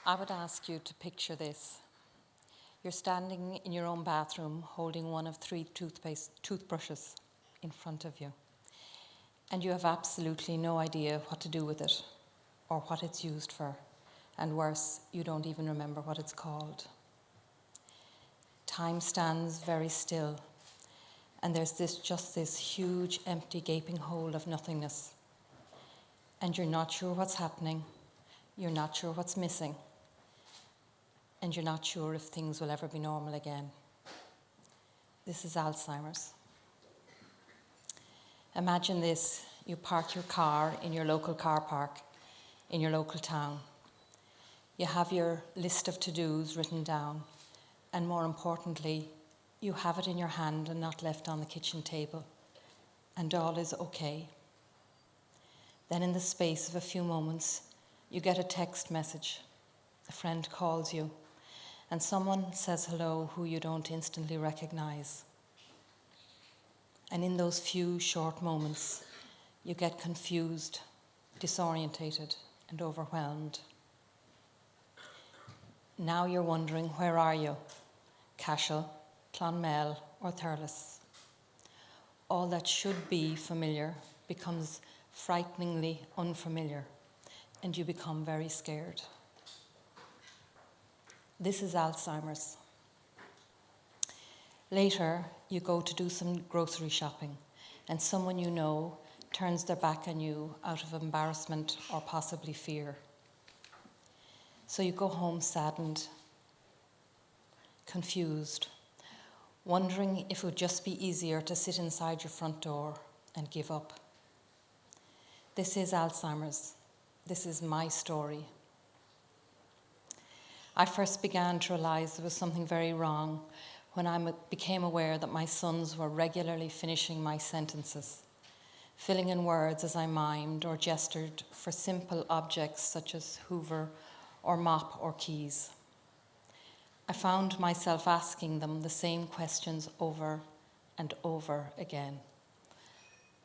I would ask you to picture this. You're standing in your own bathroom holding one of 3 toothbrushes in front of you, and you have absolutely no idea what to do with it or what it's used for, and worse, you don't even remember what it's called. Time stands very still, and there's just this huge empty gaping hole of nothingness, and you're not sure what's happening, you're not sure what's missing, and you're not sure if things will ever be normal again. This is Alzheimer's. Imagine this: you park your car in your local car park in your local town. You have your list of to-dos written down, and more importantly, you have it in your hand and not left on the kitchen table, and all is okay. Then in the space of a few moments, you get a text message. A friend calls you, and someone says hello who you don't instantly recognize. And in those few short moments, you get confused, disorientated, and overwhelmed. Now you're wondering, where are you? Cashel, Clonmel, or Thurles? All that should be familiar becomes frighteningly unfamiliar, and you become very scared. This is Alzheimer's. Later, you go to do some grocery shopping, and someone you know turns their back on you out of embarrassment or possibly fear. So you go home saddened, confused, wondering if it would just be easier to sit inside your front door and give up. This is Alzheimer's. This is my story. I first began to realize there was something very wrong when I became aware that my sons were regularly finishing my sentences, filling in words as I mimed or gestured for simple objects such as hoover or mop or keys. I found myself asking them the same questions over and over again.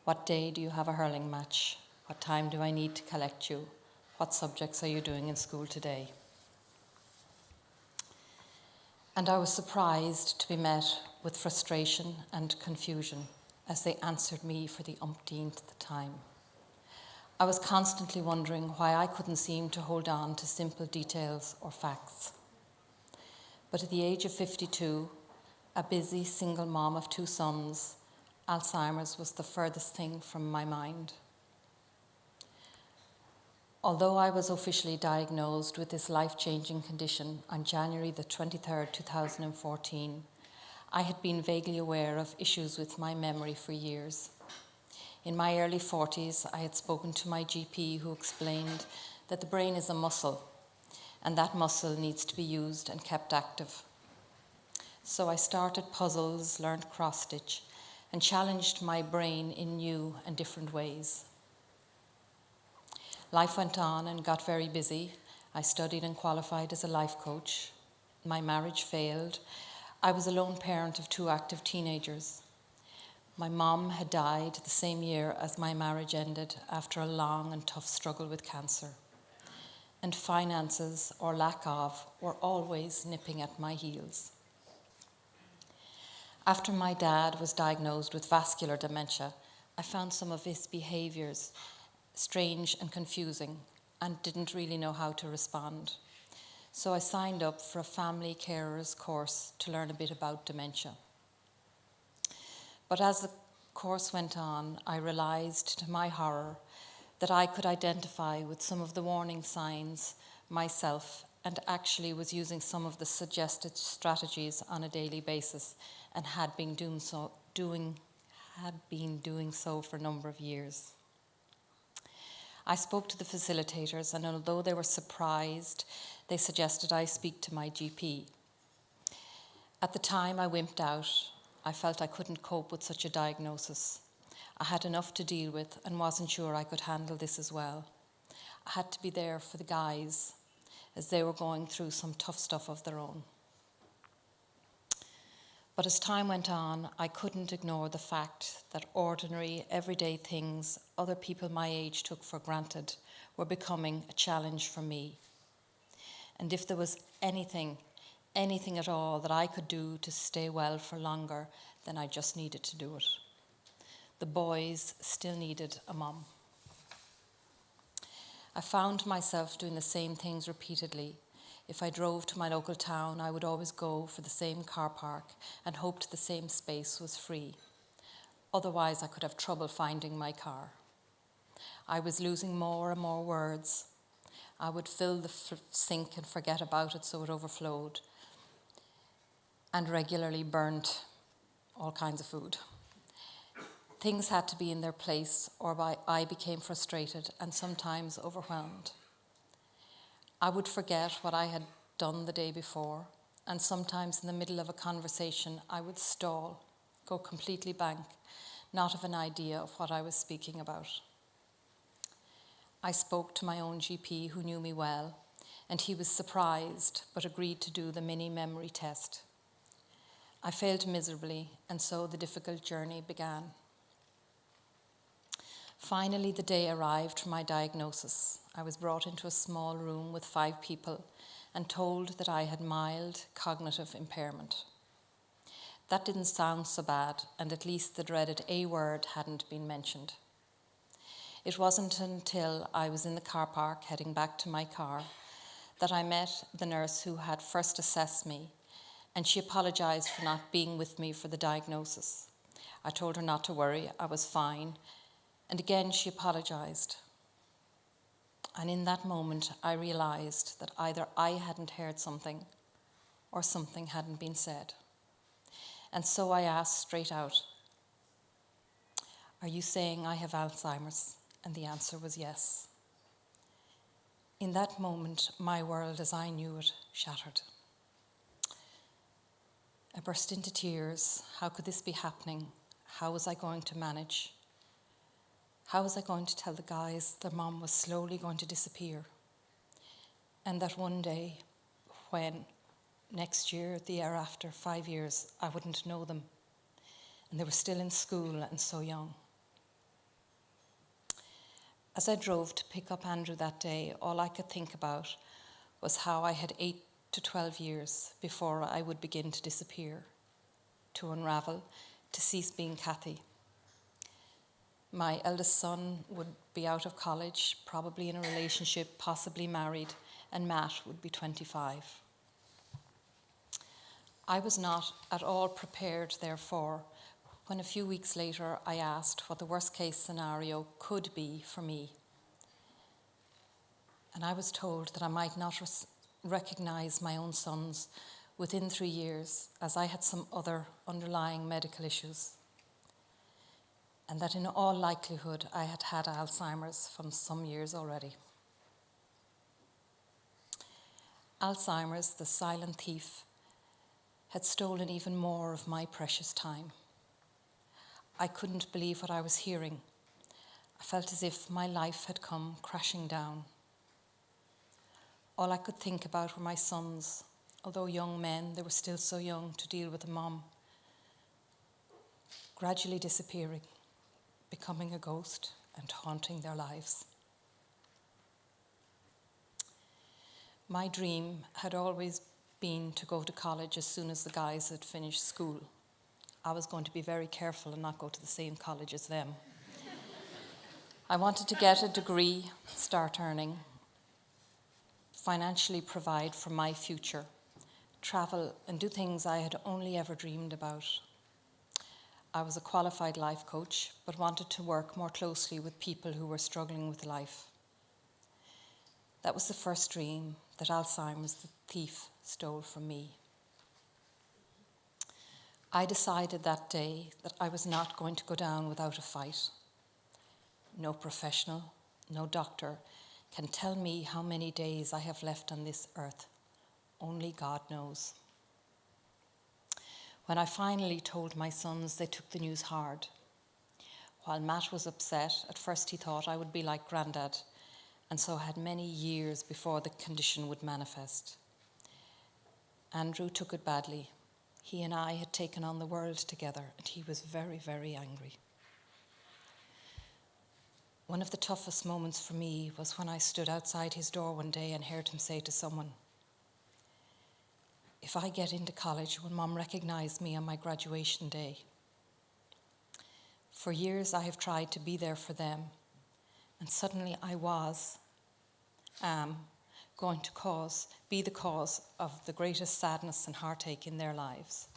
What day do you have a hurling match? What time do I need to collect you? What subjects are you doing in school today? And I was surprised to be met with frustration and confusion as they answered me for the umpteenth time. I was constantly wondering why I couldn't seem to hold on to simple details or facts. But at the age of 52, a busy single mom of 2 sons, Alzheimer's was the furthest thing from my mind. Although I was officially diagnosed with this life-changing condition on January the 23rd, 2014, I had been vaguely aware of issues with my memory for years. In my early 40s, I had spoken to my GP, who explained that the brain is a muscle, and that muscle needs to be used and kept active. So I started puzzles, learned cross-stitch, and challenged my brain in new and different ways. Life went on and got very busy. I studied and qualified as a life coach. My marriage failed. I was a lone parent of 2 active teenagers. My mom had died the same year as my marriage ended after a long and tough struggle with cancer. And finances, or lack of, were always nipping at my heels. After my dad was diagnosed with vascular dementia, I found some of his behaviours strange and confusing and didn't really know how to respond. So I signed up for a family carers course to learn a bit about dementia. But as the course went on, I realised to my horror that I could identify with some of the warning signs myself and actually was using some of the suggested strategies on a daily basis and had been doing so for a number of years. I spoke to the facilitators, and although they were surprised, they suggested I speak to my GP. At the time, I wimped out. I felt I couldn't cope with such a diagnosis. I had enough to deal with and wasn't sure I could handle this as well. I had to be there for the guys as they were going through some tough stuff of their own. But as time went on, I couldn't ignore the fact that ordinary, everyday things other people my age took for granted were becoming a challenge for me. And if there was anything at all that I could do to stay well for longer, then I just needed to do it. The boys still needed a mum. I found myself doing the same things repeatedly. If I drove to my local town, I would always go for the same car park and hoped the same space was free. Otherwise, I could have trouble finding my car. I was losing more and more words. I would fill the sink and forget about it so it overflowed, and regularly burnt all kinds of food. Things had to be in their place, or I became frustrated and sometimes overwhelmed. I would forget what I had done the day before, and sometimes in the middle of a conversation, I would stall, go completely blank, not have an idea of what I was speaking about. I spoke to my own GP, who knew me well, and he was surprised but agreed to do the mini memory test. I failed miserably, and so the difficult journey began. Finally, the day arrived for my diagnosis. I was brought into a small room with 5 people and told that I had mild cognitive impairment. That didn't sound so bad, and at least the dreaded A word hadn't been mentioned. It wasn't until I was in the car park heading back to my car that I met the nurse who had first assessed me, and she apologised for not being with me for the diagnosis. I told her not to worry, I was fine, and again she apologised. And in that moment, I realised that either I hadn't heard something or something hadn't been said. And so I asked straight out, "Are you saying I have Alzheimer's?" And the answer was yes. In that moment, my world as I knew it shattered. I burst into tears. How could this be happening? How was I going to manage? How was I going to tell the guys their mum was slowly going to disappear? And that one day, when next year, the year after, 5 years, I wouldn't know them. And they were still in school and so young. As I drove to pick up Andrew that day, all I could think about was how I had 8 to 12 years before I would begin to disappear, to unravel, to cease being Kathy. My eldest son would be out of college, probably in a relationship, possibly married, and Matt would be 25. I was not at all prepared, therefore, when a few weeks later I asked what the worst case scenario could be for me. And I was told that I might not recognise my own sons within 3 years, as I had some other underlying medical issues, and that in all likelihood I had had Alzheimer's from some years already. Alzheimer's, the silent thief, had stolen even more of my precious time. I couldn't believe what I was hearing. I felt as if my life had come crashing down. All I could think about were my sons. Although young men, they were still so young to deal with a mum. Gradually disappearing, becoming a ghost and haunting their lives. My dream had always been to go to college as soon as the guys had finished school. I was going to be very careful and not go to the same college as them. I wanted to get a degree, start earning, financially provide for my future, travel and do things I had only ever dreamed about. I was a qualified life coach, but wanted to work more closely with people who were struggling with life. That was the first dream that Alzheimer's, the thief, stole from me. I decided that day that I was not going to go down without a fight. No professional, no doctor can tell me how many days I have left on this earth. Only God knows. When I finally told my sons, they took the news hard. While Matt was upset, at first he thought I would be like Grandad, and so had many years before the condition would manifest. Andrew took it badly. He and I had taken on the world together, and he was very, very angry. One of the toughest moments for me was when I stood outside his door one day and heard him say to someone, if I get into college, will Mum recognise me on my graduation day? For years I have tried to be there for them, and suddenly I am going to be the cause of the greatest sadness and heartache in their lives.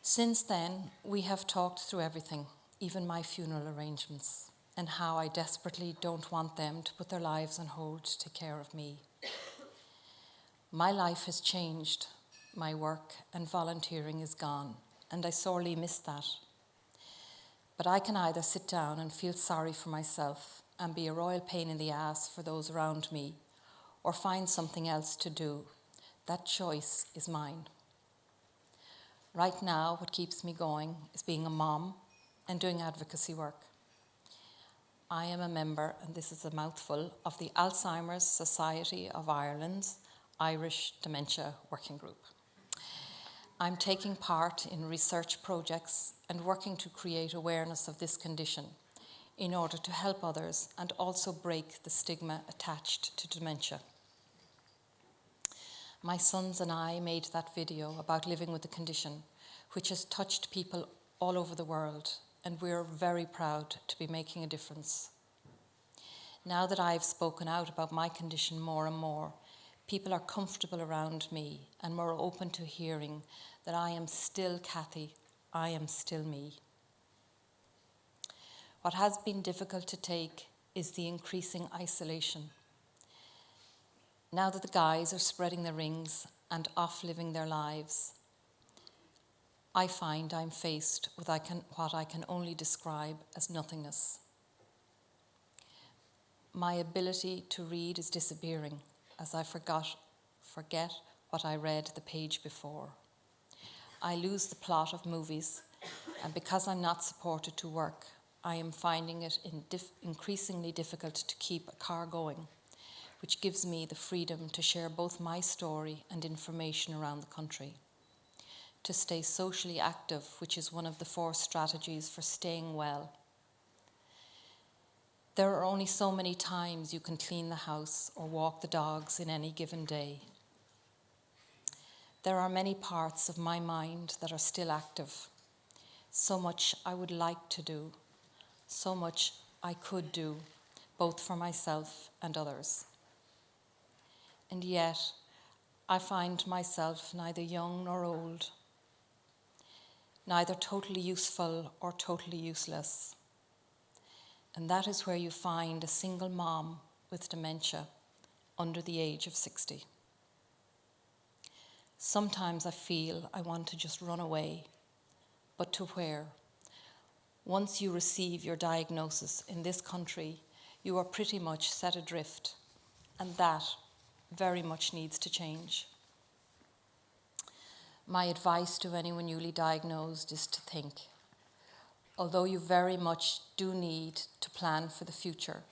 Since then, we have talked through everything, even my funeral arrangements, and how I desperately don't want them to put their lives on hold to take care of me. My life has changed. My work and volunteering is gone, and I sorely miss that. But I can either sit down and feel sorry for myself and be a royal pain in the ass for those around me, or find something else to do. That choice is mine. Right now, what keeps me going is being a mom and doing advocacy work. I am a member, and this is a mouthful, of the Alzheimer's Society of Ireland's Irish Dementia Working Group. I'm taking part in research projects and working to create awareness of this condition in order to help others and also break the stigma attached to dementia. My sons and I made that video about living with the condition, which has touched people all over the world, and we're very proud to be making a difference. Now that I've spoken out about my condition more and more, people are comfortable around me and more open to hearing that I am still Kathy, I am still me. What has been difficult to take is the increasing isolation. Now that the guys are spreading their rings and off living their lives, I find I'm faced with what I can only describe as nothingness. My ability to read is disappearing as I forget what I read the page before. I lose the plot of movies, and because I'm not supported to work, I am finding it increasingly difficult to keep a car going, which gives me the freedom to share both my story and information around the country. To stay socially active, which is one of the 4 strategies for staying well. There are only so many times you can clean the house or walk the dogs in any given day. There are many parts of my mind that are still active. So much I would like to do, so much I could do, both for myself and others. And yet, I find myself neither young nor old, neither totally useful or totally useless. And that is where you find a single mom with dementia under the age of 60. Sometimes I feel I want to just run away, but to where? Once you receive your diagnosis in this country, you are pretty much set adrift, and that very much needs to change. My advice to anyone newly diagnosed is to think. Although you very much do need to plan for the future,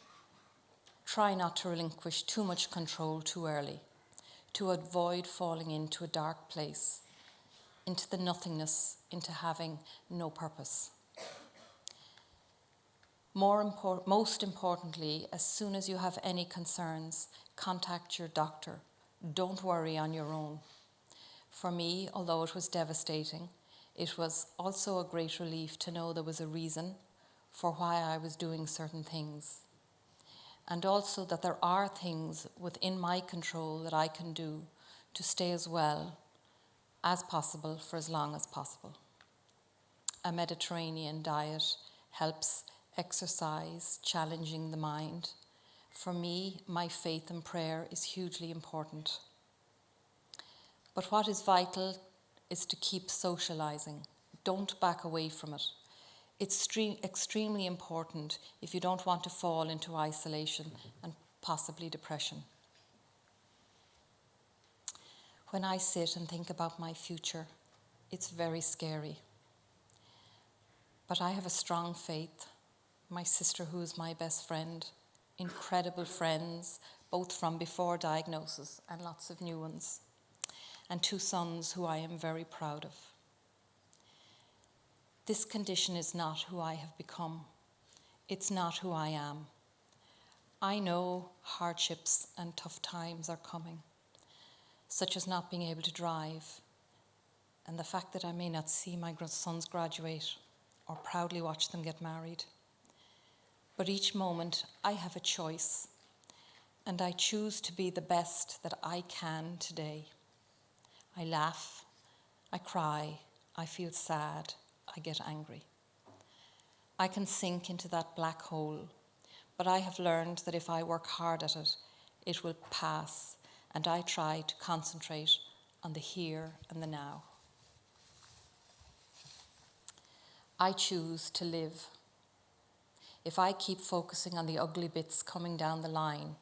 try not to relinquish too much control too early, to avoid falling into a dark place, into the nothingness, into having no purpose. Most importantly, as soon as you have any concerns, contact your doctor. Don't worry on your own. For me, although it was devastating, it was also a great relief to know there was a reason for why I was doing certain things. And also that there are things within my control that I can do to stay as well as possible for as long as possible. A Mediterranean diet helps, exercise, challenging the mind. For me, my faith and prayer is hugely important. But what is vital is to keep socializing. Don't back away from it. It's extremely important if you don't want to fall into isolation and possibly depression. When I sit and think about my future, it's very scary. But I have a strong faith. My sister, who is my best friend, incredible friends, both from before diagnosis and lots of new ones, and 2 sons who I am very proud of. This condition is not who I have become. It's not who I am. I know hardships and tough times are coming, such as not being able to drive and the fact that I may not see my sons graduate or proudly watch them get married. But each moment I have a choice, and I choose to be the best that I can today. I laugh, I cry, I feel sad, I get angry. I can sink into that black hole, but I have learned that if I work hard at it, it will pass, and I try to concentrate on the here and the now. I choose to live. If I keep focusing on the ugly bits coming down the line,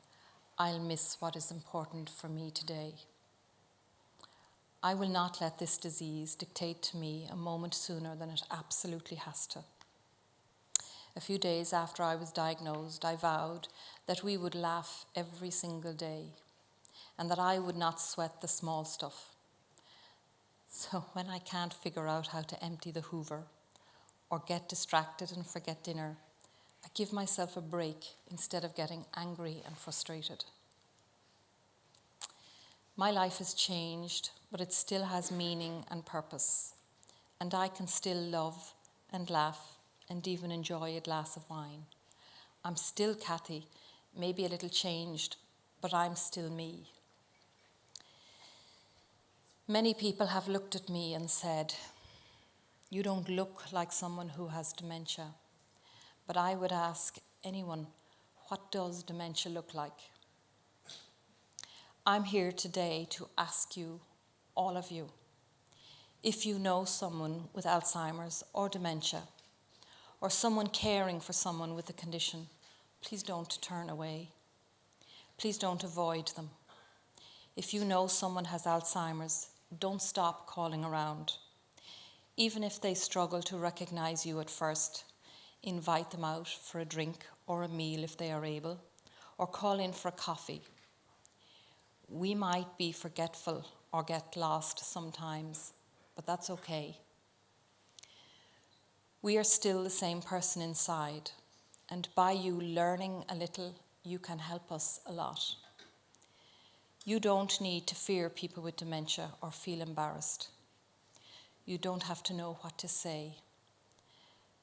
I'll miss what is important for me today. I will not let this disease dictate to me a moment sooner than it absolutely has to. A few days after I was diagnosed, I vowed that we would laugh every single day and that I would not sweat the small stuff. So when I can't figure out how to empty the Hoover or get distracted and forget dinner, I give myself a break instead of getting angry and frustrated. My life has changed, but it still has meaning and purpose, and I can still love and laugh and even enjoy a glass of wine. I'm still Kathy, maybe a little changed, but I'm still me. Many people have looked at me and said, "You don't look like someone who has dementia." But I would ask anyone, what does dementia look like? I'm here today to ask you, all of you, if you know someone with Alzheimer's or dementia, or someone caring for someone with the condition, please don't turn away. Please don't avoid them. If you know someone has Alzheimer's, don't stop calling around. Even if they struggle to recognize you at first, invite them out for a drink or a meal if they are able, or call in for a coffee. We might be forgetful or get lost sometimes, but that's okay. We are still the same person inside, and by you learning a little, you can help us a lot. You don't need to fear people with dementia or feel embarrassed. You don't have to know what to say.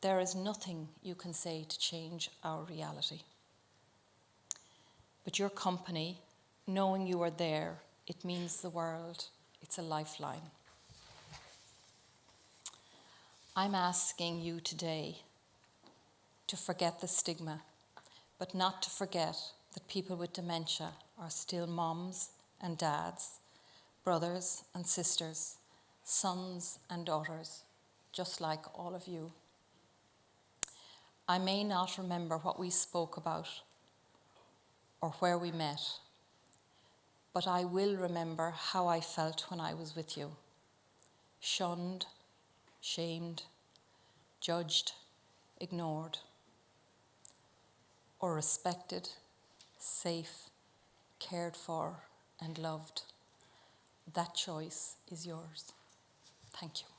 There is nothing you can say to change our reality. But your company, knowing you are there, it means the world. It's a lifeline. I'm asking you today to forget the stigma, but not to forget that people with dementia are still moms and dads, brothers and sisters, sons and daughters, just like all of you. I may not remember what we spoke about or where we met, but I will remember how I felt when I was with you, shunned, shamed, judged, ignored, or respected, safe, cared for, and loved. That choice is yours. Thank you.